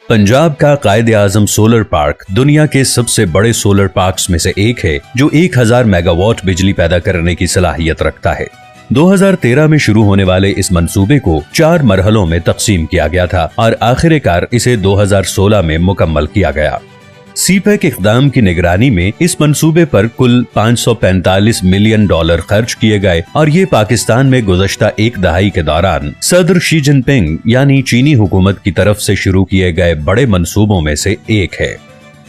पंजाब का कायदे आजम solar park दुनिया के सबसे बड़े सोलर पार्क्स में से एक है, जो 1000 मेगावाट बिजली पैदा करने की सलाहियत रखता है। 2013 में शुरू होने वाले इस मंसूबे को 4 मरहलों में तकसीम किया गया था और आखिरकार इसे 2016 में मुकम्मल किया गया। सीपेक इक़दाम की निगरानी में इस मंसूबे पर कुल $545 मिलियन खर्च किए गए और ये पाकिस्तान में गुज़श्ता एक दहाई के दौरान सदर शी जिनपिंग यानी चीनी हुकूमत की तरफ से शुरू किए गए बड़े मंसूबों में से एक है।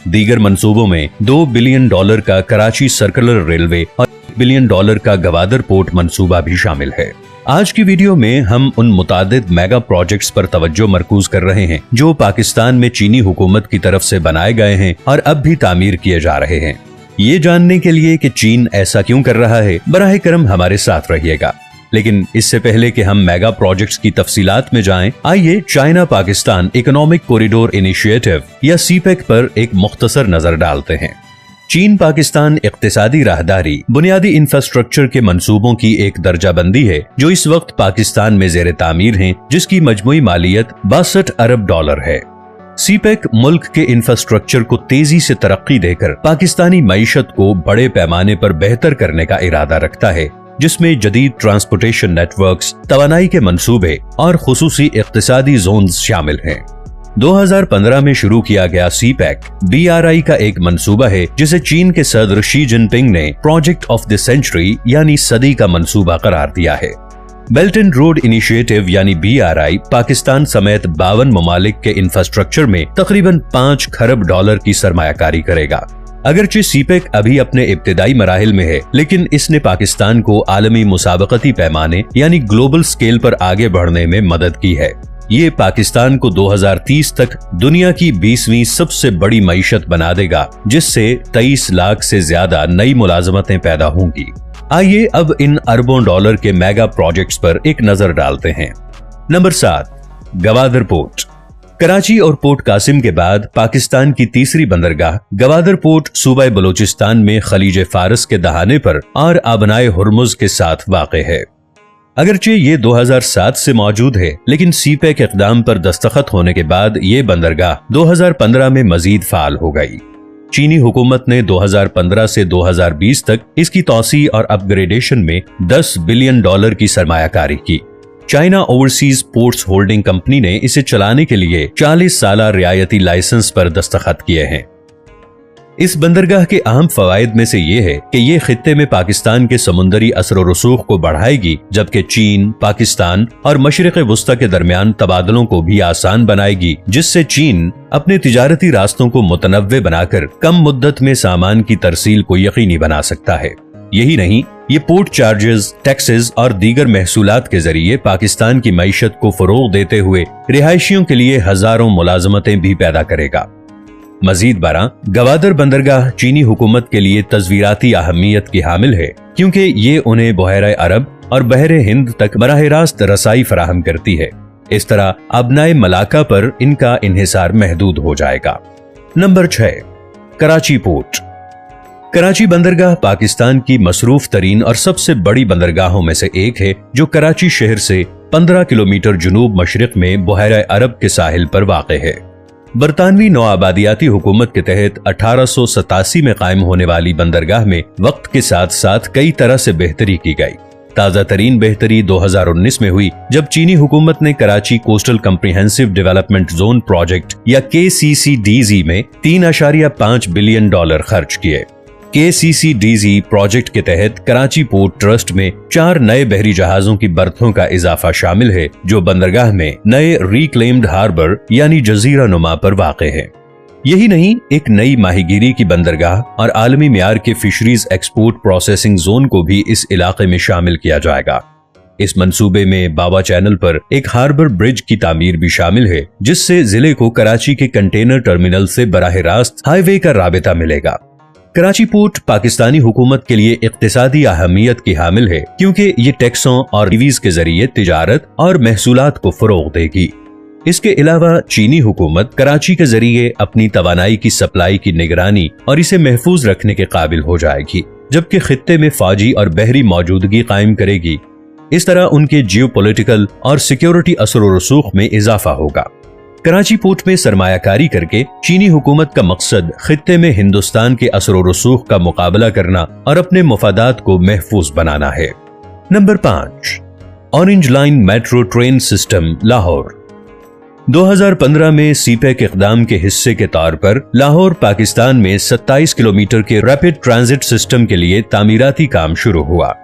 दीगर मंसूबों में $2 बिलियन का कराची सर्कुलर रेलवे और $1 बिलियन का गवादर पोर्ट मंसूबा भी शामिल है। आज की वीडियो में हम उन मुतादिद मेगा प्रोजेक्ट्स पर तवज्जो मरकूज कर रहे हैं जो पाकिस्तान में चीनी हुकूमत की तरफ से बनाए गए हैं और अब भी तामीर किए जा रहे हैं। ये जानने के लिए कि चीन ऐसा क्यों कर रहा है, बराह करम हमारे साथ रहिएगा। लेकिन इससे पहले कि हम मेगा प्रोजेक्ट्स की तफसीलात में जाएं, आइए China Pakistan economic corridor initiative या सीपेक पर एक मुख्तसर नजर डालते हैं। चीन पाकिस्तान इक्तिसादी राहदारी बुनियादी इंफ्रास्ट्रक्चर के मंसूबों की एक दर्जाबंदी है जो इस वक्त पाकिस्तान में ज़ेरे तामीर हैं, जिसकी मजमूई मालियत $62 अरब है। सीपेक मुल्क के इंफ्रास्ट्रक्चर को तेजी से तरक्की देकर पाकिस्तानी मईशत को बड़े पैमाने पर बेहतर करने का इरादा रखता है, जिसमें जदीद ट्रांसपोर्टेशन नेटवर्क्स, तवानाई के मंसूबे और खुसूसी इक्तिसादी जोन्स शामिल हैं। 2015 में शुरू किया गया सीपेक BRI का एक मंसूबा है जिसे चीन के सदर शी जिनपिंग ने प्रोजेक्ट ऑफ द सेंचुरी यानी सदी का मंसूबा करार दिया है। बेल्ट एंड रोड इनिशिएटिव यानी BRI पाकिस्तान समेत 52 ममालिक के इंफ्रास्ट्रक्चर में तकरीबन $5 खरब की सरमायाकारी करेगा। अगरचे सीपेक अभी अपने इब्तिदाई मराहिल में है, लेकिन इसने पाकिस्तान को आलमी मुसाबकती पैमाने यानी ग्लोबल स्केल पर आगे बढ़ने में मदद की है। ये पाकिस्तान को 2030 तक दुनिया की 20वीं सबसे बड़ी मईशत बना देगा, जिससे 23 लाख से ज्यादा नई मुलाजमतें पैदा होंगी। आइए अब इन अरबों डॉलर के मेगा प्रोजेक्ट्स पर एक नजर डालते हैं। Number 7, Gwadar port. कराची और पोर्ट कासिम के बाद पाकिस्तान की तीसरी बंदरगाह गवादर पोर्ट सूबा बलोचिस्तान में खलीज फारस के दहाने पर और आबनाए हुर्मुज के साथ वाक़े है। अगरचे ये 2007 से मौजूद है, लेकिन सीपेक इक़दाम पर दस्तखत होने के बाद ये बंदरगाह 2015 में मजीद फाल हो गई। चीनी हुकूमत ने 2015 से 2020 तक इसकी तौसी और अपग्रेडेशन में $10 बिलियन की सरमायाकारी की। China overseas ports holding company ने इसे चलाने के लिए 40 साला रियायती लाइसेंस पर दस्तखत किए हैं। इस बंदरगाह के अहम फवायद में से ये है कि ये खित्ते में पाकिस्तान के समुंदरी असर व रसूख को बढ़ाएगी, जबकि चीन, पाकिस्तान और मशरिक़ वुस्ता के दरमियान तबादलों को भी आसान बनाएगी, जिससे चीन अपने तिजारती रास्तों को मुतनव्वे बनाकर कम मुद्दत में सामान की तरसील को यकीनी बना सकता है। यही नहीं, ये पोर्ट चार्जेस, टैक्सेस और दीगर महसूलात के जरिए पाकिस्तान की मईशत को फरोग देते हुए रिहायशियों के लिए हजारों मुलाजमतें भी पैदा करेगा। मजीद बरा गवादर बंदरगाह चीनी हुकूमत के लिए तस्वीराती अहमियत की हामिल है, क्योंकि ये उन्हें बहरे अरब और बहरे हिंद तक बराह रास्त रसाई फराहम करती है। इस तरह अबनाए मलाका पर इनका इन्हिसार महदूद हो जाएगा। Number 6, Karachi port. कराची बंदरगाह पाकिस्तान की मसरूफ तरीन और सबसे बड़ी बंदरगाहों में से एक है, जो कराची शहर से 15 किलोमीटर जुनूब मशरिक में बहरे अरब के साहिल पर वाक़े है। बरतानवी नौआबादियाती हुकूमत के तहत 1887 में कायम होने वाली बंदरगाह में वक्त के साथ साथ कई तरह से बेहतरी की गई। ताज़ा तरीन बेहतरी 2019 में हुई, जब चीनी हुकूमत ने Karachi coastal comprehensive development zone project या KCCDZ में $3.5 बिलियन खर्च किए। KCCDZ प्रोजेक्ट के तहत कराची पोर्ट ट्रस्ट में 4 नए बहरी जहाजों की बर्थों का इजाफा शामिल है, जो बंदरगाह में नए रिक्लेम्ड हार्बर यानी जजीरा नुमा पर वाक़े है। यही नहीं, एक नई माहीगीरी की बंदरगाह और आलमी मियार के फिशरीज एक्सपोर्ट प्रोसेसिंग जोन को भी इस इलाके में शामिल किया जाएगा। इस मंसूबे में बाबा चैनल पर एक हार्बर ब्रिज की तामीर भी शामिल है, जिससे जिले को कराची के कंटेनर टर्मिनल से बराह रास्त हाईवे का राबिता मिलेगा। कराची पोर्ट पाकिस्तानी हुकूमत के लिए इक्तिसादी अहमियत की हामिल है, क्योंकि ये टैक्सों और लीवीज के जरिए तिजारत और महसूलात को फरोग देगी। इसके अलावा चीनी हुकूमत कराची के जरिए अपनी तवानाई की सप्लाई की निगरानी और इसे महफूज रखने के काबिल हो जाएगी, जबकि खित्ते में फौजी और बहरी मौजूदगी कायम करेगी। इस तरह उनके जियोपॉलिटिकल और सिक्योरिटी असर व रसूख में इजाफा होगा। कराची पोर्ट में सरमायाकारी करके चीनी हुकूमत का मकसद खित्ते में हिंदुस्तान के असर व रसूख का मुकाबला करना और अपने मफादात को महफूज बनाना है। Number 5, orange line metro train system Lahore. 2015 में सीपेक इक़दाम के हिस्से के तौर पर लाहौर पाकिस्तान में 27 किलोमीटर के रैपिड ट्रांजिट सिस्टम के लिए तामीराती काम शुरू हुआ।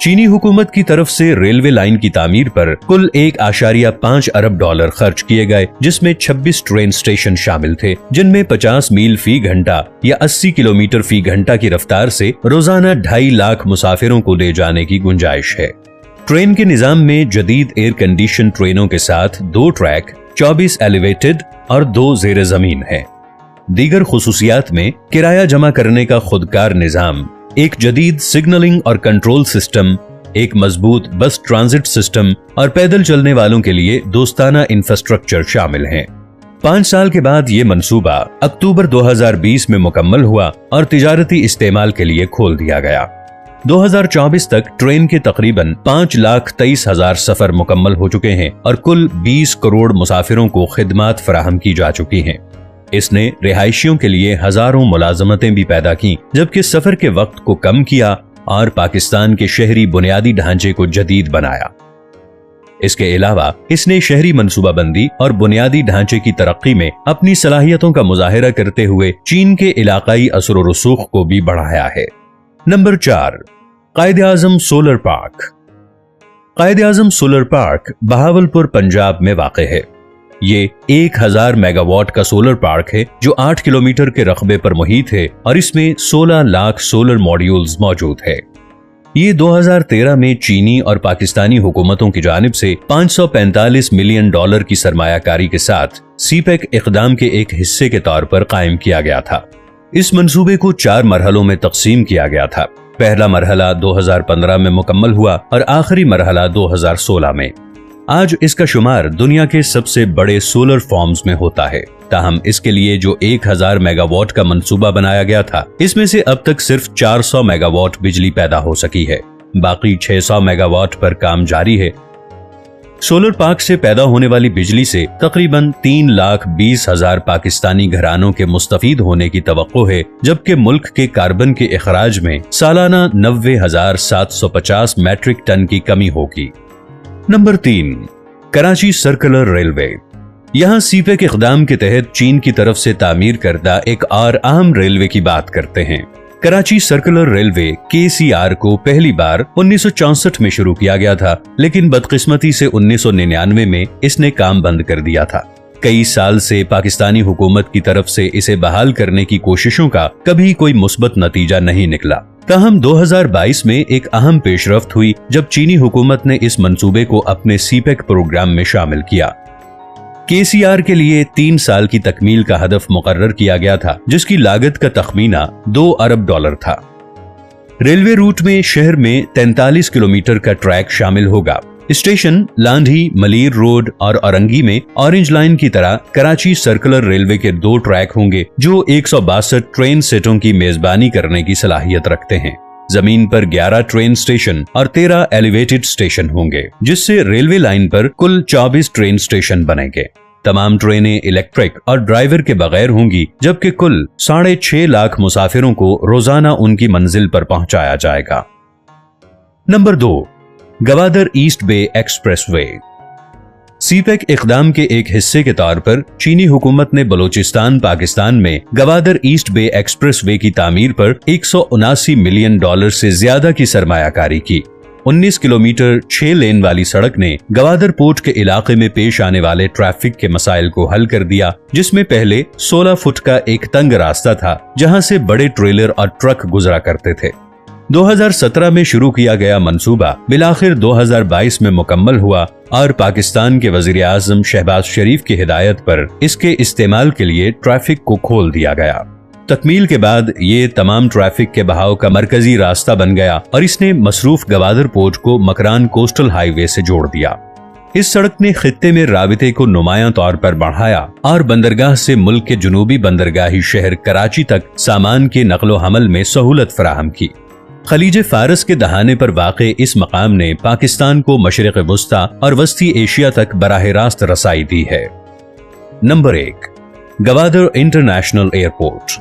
चीनी हुकूमत की तरफ से रेलवे लाइन की तामीर पर कुल 1.5 अरब डॉलर खर्च किए गए, जिसमें 26 ट्रेन स्टेशन शामिल थे, जिनमें 50 मील फी घंटा या 80 किलोमीटर फी घंटा की रफ्तार से रोजाना 2.5 लाख मुसाफिरों को ले जाने की गुंजाइश है। ट्रेन के निजाम में जदीद एयर कंडीशन ट्रेनों के साथ 2 ट्रैक, 24 एलिवेटेड और 2 ज़ेरे ज़मीन है। दीगर खुसूसियात में किराया जमा करने का खुदकार निजाम, एक जदीद सिग्नलिंग और कंट्रोल सिस्टम, एक मजबूत बस ट्रांजिट सिस्टम और पैदल चलने वालों के लिए दोस्ताना इंफ्रास्ट्रक्चर शामिल हैं। 5 साल के बाद ये मंसूबा अक्टूबर 2020 में मुकम्मल हुआ और तिजारती इस्तेमाल के लिए खोल दिया गया। 2024 तक ट्रेन के तकरीबन 5,23,000 सफर मुकम्मल हो चुके हैं और कुल 20 करोड़ मुसाफिरों को खिदमात फराहम की जा चुकी हैं। इसने रिहायशियों के लिए हजारों मुलाजमतें भी पैदा की, जबकि सफर के वक्त को कम किया और पाकिस्तान के शहरी बुनियादी ढांचे को जदीद बनाया। इसके अलावा इसने शहरी मनसूबाबंदी और बुनियादी ढांचे की तरक्की में अपनी सलाहियतों का मुजाहिरा करते हुए चीन के इलाकाई असर व रसूख को भी बढ़ाया है। Number 4, Quaid-e-Azam solar park. Quaid-e-Azam solar park Bahawalpur Punjab में वाक़ है। ये 1000 मेगावाट का सोलर पार्क है जो 8 किलोमीटर के रकबे पर मुहित है और इसमें 16 लाख सोलर मॉड्यूल्स मौजूद है। ये 2013 में चीनी और पाकिस्तानी हुकूमतों की जानिब से 545 मिलियन डॉलर की सरमायाकारी के साथ सीपेक इक़दाम के एक हिस्से के तौर पर कायम किया गया था। इस मंसूबे को 4 मरहलों में तकसीम किया गया था। पहला मरहला 2015 में मुकम्मल हुआ और आखिरी मरहला 2016 में। आज इसका शुमार दुनिया के सबसे बड़े सोलर फॉर्म्स में होता है। ताहम इसके लिए जो 1000 मेगावाट का मंसूबा बनाया गया था, इसमें से अब तक सिर्फ 400 मेगावाट बिजली पैदा हो सकी है। बाकी 600 मेगावाट पर काम जारी है। सोलर पार्क से पैदा होने वाली बिजली से तकरीबन 3,20,000 पाकिस्तानी घरानों के मुस्तफीद होने की तवक्को है, जबकि मुल्क के कार्बन के इखराज में सालाना 90,750 मैट्रिक टन की कमी होगी। Number 3, Karachi circular railway. यहाँ सीपेक इक़दाम के तहत चीन की तरफ से तामीर करदा एक और अहम रेलवे की बात करते हैं। कराची सर्कुलर रेलवे KCR को पहली बार 1964 में शुरू किया गया था, लेकिन बदकिस्मती से 1999 में इसने काम बंद कर दिया था। कई साल से पाकिस्तानी हुकूमत की तरफ से इसे बहाल करने की कोशिशों का कभी कोई मुस्बत नतीजा नहीं निकला। ताहम 2022 में एक अहम पेशरफ्त हुई जब चीनी हुकूमत ने इस मंसूबे को अपने सीपेक प्रोग्राम में शामिल किया। KCR के लिए 3 साल की तकमील का हदफ मुकर्रर किया गया था, जिसकी लागत का तखमीना 2 अरब डॉलर था। रेलवे रूट में शहर में 43 किलोमीटर का ट्रैक शामिल होगा। स्टेशन लांधी, मलीर रोड और औरंगी में ऑरेंज लाइन की तरह कराची सर्कुलर रेलवे के 2 ट्रैक होंगे जो 162 ट्रेन सेटों की मेजबानी करने की सलाहियत रखते हैं। जमीन पर 11 ट्रेन स्टेशन और 13 एलिवेटेड स्टेशन होंगे, जिससे रेलवे लाइन पर कुल 24 ट्रेन स्टेशन बनेंगे। तमाम ट्रेनें इलेक्ट्रिक और ड्राइवर के बगैर होंगी, जबकि कुल 6.5 लाख मुसाफिरों को रोजाना उनकी मंजिल पर पहुंचाया जाएगा। नंबर 2, गवादर ईस्ट बे एक्सप्रेसवे। सीपेक इक़दाम के एक हिस्से के तौर पर चीनी हुकूमत ने बलूचिस्तान पाकिस्तान में गवादर ईस्ट बे एक्सप्रेसवे की तामीर पर 179 मिलियन डॉलर से ज्यादा की सरमायाकारी की। 19 किलोमीटर 6 लेन वाली सड़क ने गवादर पोर्ट के इलाके में पेश आने वाले ट्रैफिक के मसाइल को हल कर दिया, जिसमें पहले 16 फुट का एक तंग रास्ता था जहां से बड़े ट्रेलर और ट्रक गुजरा करते थे। 2017 में शुरू किया गया मंसूबा बिलाखिर 2022 में मुकम्मल हुआ और पाकिस्तान के वजीर आज़म शहबाज शरीफ की हिदायत पर इसके इस्तेमाल के लिए ट्रैफिक को खोल दिया गया। तकमील के बाद ये तमाम ट्रैफिक के बहाव का मरकजी रास्ता बन गया और इसने मसरूफ गवादर पोर्ट को मकरान कोस्टल हाईवे से जोड़ दिया। इस सड़क ने खित्ते में राबिते को नुमायां तौर पर बढ़ाया और बंदरगाह से मुल्क के जुनूबी बंदरगाही शहर कराची तक सामान के नकलो हमल में सहूलत फराहम की। खलीज फारस के दहाने पर वाक़े इस मकाम ने पाकिस्तान को मशरिक़ वुस्ता और वस्ती एशिया तक बराह रास्त रसाई दी है। Number 1, Gwadar international airport.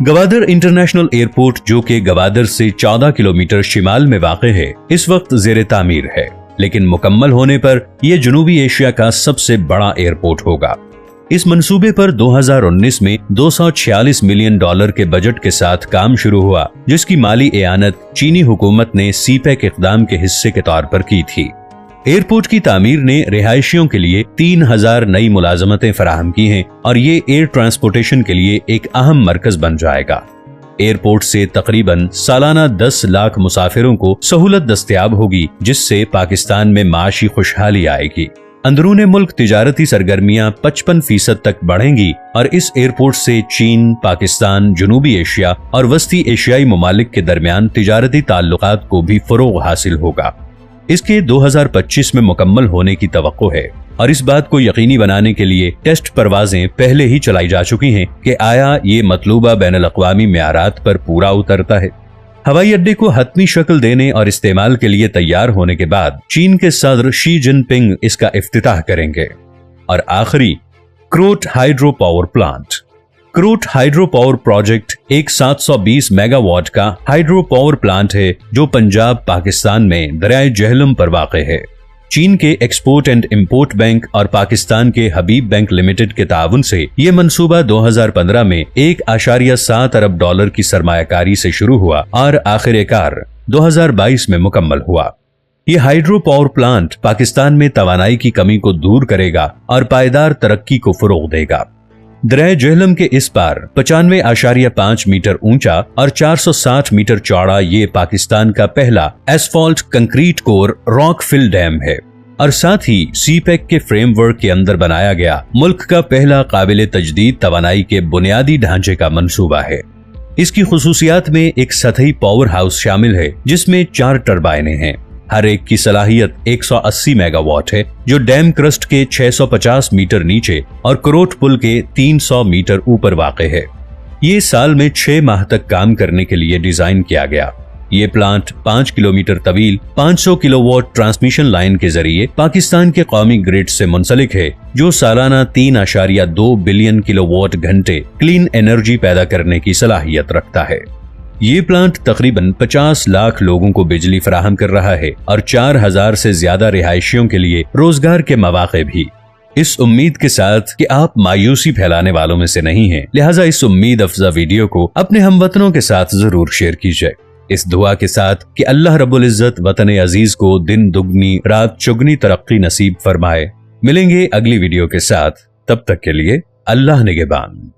Gwadar international airport, जो कि गवादर से 14 किलोमीटर शिमाल में वाक़ है, इस वक्त ज़ेर तामीर है, लेकिन मुकम्मल होने पर यह जनूबी एशिया का सबसे बड़ा एयरपोर्ट होगा। इस मंसूबे पर 2019 में $246 मिलियन के बजट के साथ काम शुरू हुआ, जिसकी माली एआनत चीनी हुकूमत ने सीपेक इक़दाम के हिस्से के तौर पर की थी। एयरपोर्ट की तामीर ने रिहायशियों के लिए 3000 नई मुलाजमतें फराहम की हैं और ये एयर ट्रांसपोर्टेशन के लिए एक अहम मरकज बन जाएगा। एयरपोर्ट से तकरीबन सालाना 10 लाख मुसाफिरों को सहूलत दस्तयाब होगी, जिससे पाकिस्तान में माशी खुशहाली आएगी। अंदरूने मुल्क तिजारती सरगर्मियां 55% तक बढ़ेंगी और इस एयरपोर्ट से चीन, पाकिस्तान, जनूबी एशिया और वस्ती एशियाई ममालिक के दरमियान तिजारती ताल्लुकात को भी फरोग हासिल होगा। इसके 2025 में मुकम्मल होने की तवक्को है और इस बात को यकीनी बनाने के लिए टेस्ट परवाजें पहले ही चलाई जा चुकी हैं कि आया ये मतलूबा बैनुल-अक़वामी मेयारात पर पूरा उतरता है। हवाई अड्डे को हतमी शक्ल देने और इस्तेमाल के लिए तैयार होने के बाद चीन के सदर शी जिनपिंग इसका इफ्तिताह करेंगे। और आखिरी, Karot hydro power plant. Karot hydro power project एक 720 मेगावाट का हाइड्रो पावर प्लांट है, जो पंजाब, पाकिस्तान में दरियाए जहलम पर वाक़ है। चीन के एक्सपोर्ट एंड इंपोर्ट बैंक और पाकिस्तान के हबीब बैंक लिमिटेड के ताउन से ये मंसूबा 2015 में $1.7 अरब की सरमायाकारी से शुरू हुआ और आखिरकार 2022 में मुकम्मल हुआ। ये हाइड्रो पावर प्लांट पाकिस्तान में तवानाई की कमी को दूर करेगा और पायदार तरक्की को फरोग देगा। दरियाए जहलम के इस पार 95.5 मीटर ऊंचा और 460 मीटर चौड़ा ये पाकिस्तान का पहला asphalt concrete core rock fill dam है और साथ ही सीपेक के फ्रेमवर्क के अंदर बनाया गया मुल्क का पहला काबिल तजदीद तवानाई के बुनियादी ढांचे का मंसूबा है। इसकी खुसूसियात में एक सतही पावर हाउस शामिल है, जिसमें 4 टरबाइनें हैं। हर एक की सलाहियत 180 मेगावाट है, जो डैम क्रस्ट के 650 मीटर नीचे और क्रोट पुल के 300 मीटर ऊपर वाक़े है। ये साल में 6 माह तक काम करने के लिए डिजाइन किया गया। ये प्लांट 5 किलोमीटर तवील 500 किलोवाट ट्रांसमिशन लाइन के जरिए पाकिस्तान के कौमी ग्रिड से मुंसलिक है, जो सालाना 3.2 बिलियन किलोवाट घंटे क्लीन एनर्जी पैदा करने की सलाहियत रखता है। ये प्लांट तकरीबन 50 लाख लोगों को बिजली फराहम कर रहा है और 4000 से ज्यादा रिहायशियों के लिए रोजगार के मौके भी। इस उम्मीद के साथ कि आप मायूसी फैलाने वालों में से नहीं हैं, लिहाजा इस उम्मीद अफजा वीडियो को अपने हमवतनों के साथ जरूर शेयर कीजिए, इस दुआ के साथ कि अल्लाह रब्बुल इज्जत वतन अजीज को दिन दुगनी रात चुगनी तरक्की नसीब फरमाए। मिलेंगे अगली वीडियो के साथ, तब तक के लिए अल्लाह निगहबान।